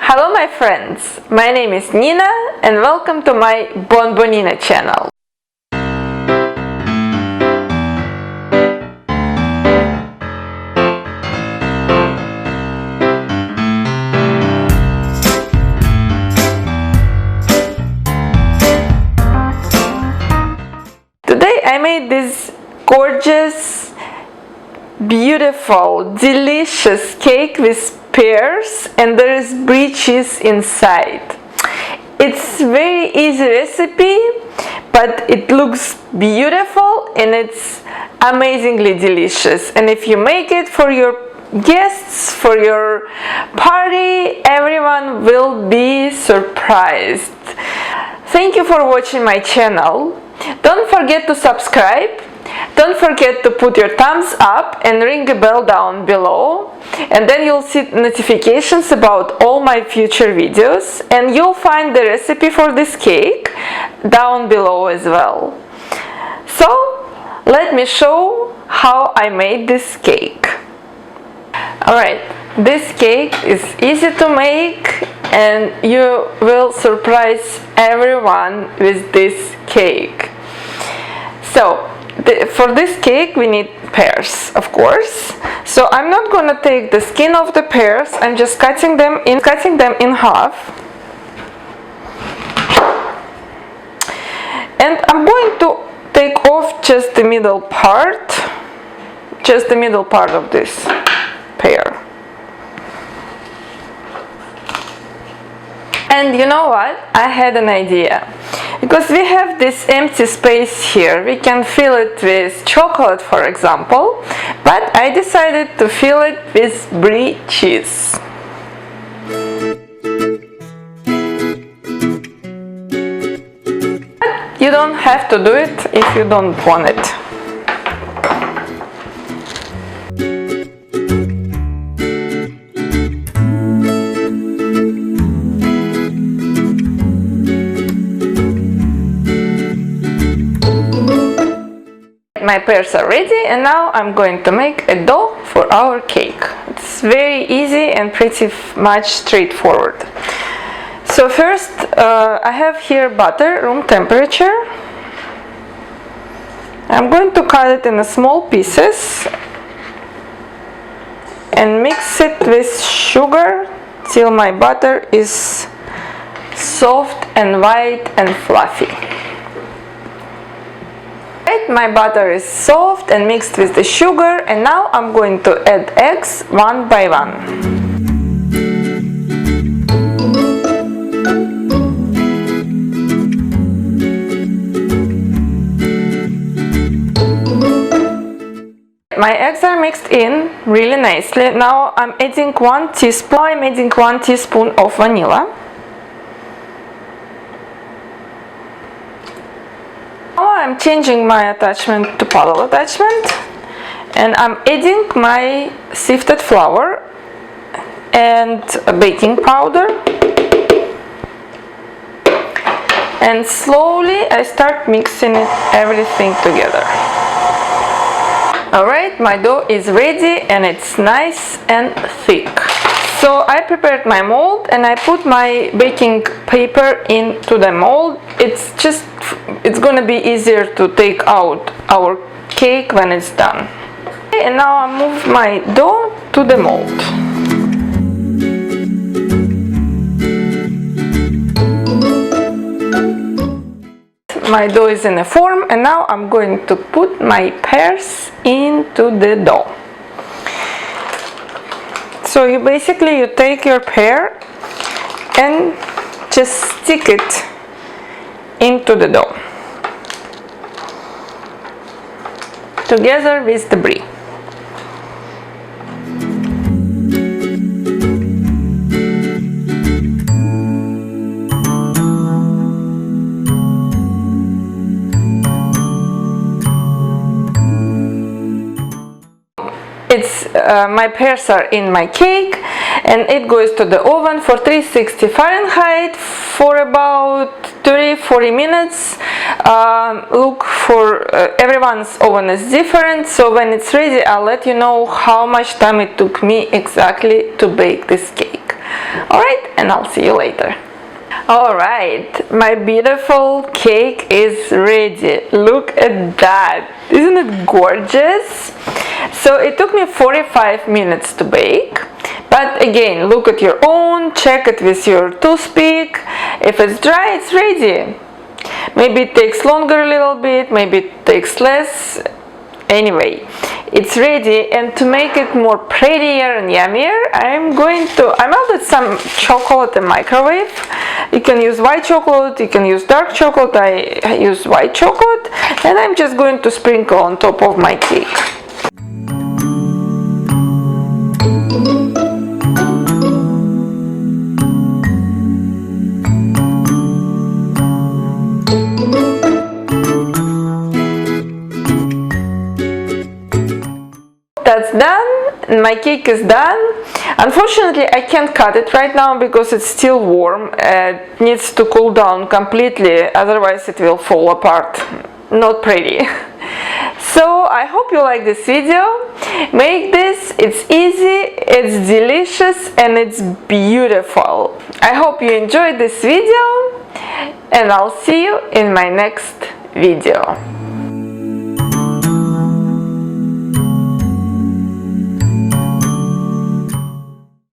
Hello my friends, my name is Nina and welcome to my Bonbonina channel. Today I made this gorgeous, beautiful, delicious cake with pears and there is Brie cheese inside. It's very easy recipe, but it looks beautiful and it's amazingly delicious. And if you make it for your guests, for your party, everyone will be surprised. Thank you for watching my channel. Don't forget to subscribe. Don't forget to put your thumbs up and ring a bell down below, and then you'll see notifications about all my future videos, and you'll find the recipe for this cake down below as well. So let me show how I made this cake. Alright, this cake is easy to make and you will surprise everyone with this cake. So for this cake we need pears, of course. So I'm not gonna take the skin of the pears, I'm just cutting them in half. And I'm going to take off just the middle part of this pear. And you know what? I had an idea. Because we have this empty space here, we can fill it with chocolate, for example, but I decided to fill it with Brie cheese. But you don't have to do it if you don't want it. My pears are ready and now I'm going to make a dough for our cake. It's very easy and pretty much straightforward. So first I have here butter, room temperature. I'm going to cut it in small pieces and mix it with sugar till my butter is soft and white and fluffy. My butter is soft and mixed with the sugar, and now I'm going to add eggs one by one. My eggs are mixed in really nicely. Now I'm adding 1 teaspoon of vanilla. Now I'm changing my attachment to paddle attachment and I'm adding my sifted flour and baking powder, and slowly I start mixing everything together. Alright, my dough is ready and it's nice and thick. So I prepared my mold and I put my baking paper into the mold. It's gonna be easier to take out our cake when it's done. And now I move my dough to the mold. My dough is in a form and now I'm going to put my pears into the dough. So you take your pear and just stick it into the dough together with the Brie. My pears are in my cake and it goes to the oven for 360 Fahrenheit for about 30-40 minutes. Look for everyone's oven is different, so when it's ready I'll let you know how much time it took me exactly to bake this cake. Alright, and I'll see you later. Alright, my beautiful cake is ready. Look at that. Isn't it gorgeous? So it took me 45 minutes to bake. But again, look at your own, check it with your toothpick. If it's dry, it's ready. Maybe it takes longer a little bit, maybe it takes less. Anyway, it's ready, and to make it more prettier and yummier, I melted some chocolate in the microwave. You can use white chocolate, you can use dark chocolate. I use white chocolate, and I'm just going to sprinkle on top of my cake. That's done. My cake is done. Unfortunately, I can't cut it right now because it's still warm. It needs to cool down completely, otherwise it will fall apart. Not pretty. So I hope you like this video. Make this. It's easy, it's delicious, and it's beautiful. I hope you enjoyed this video, and I'll see you in my next video.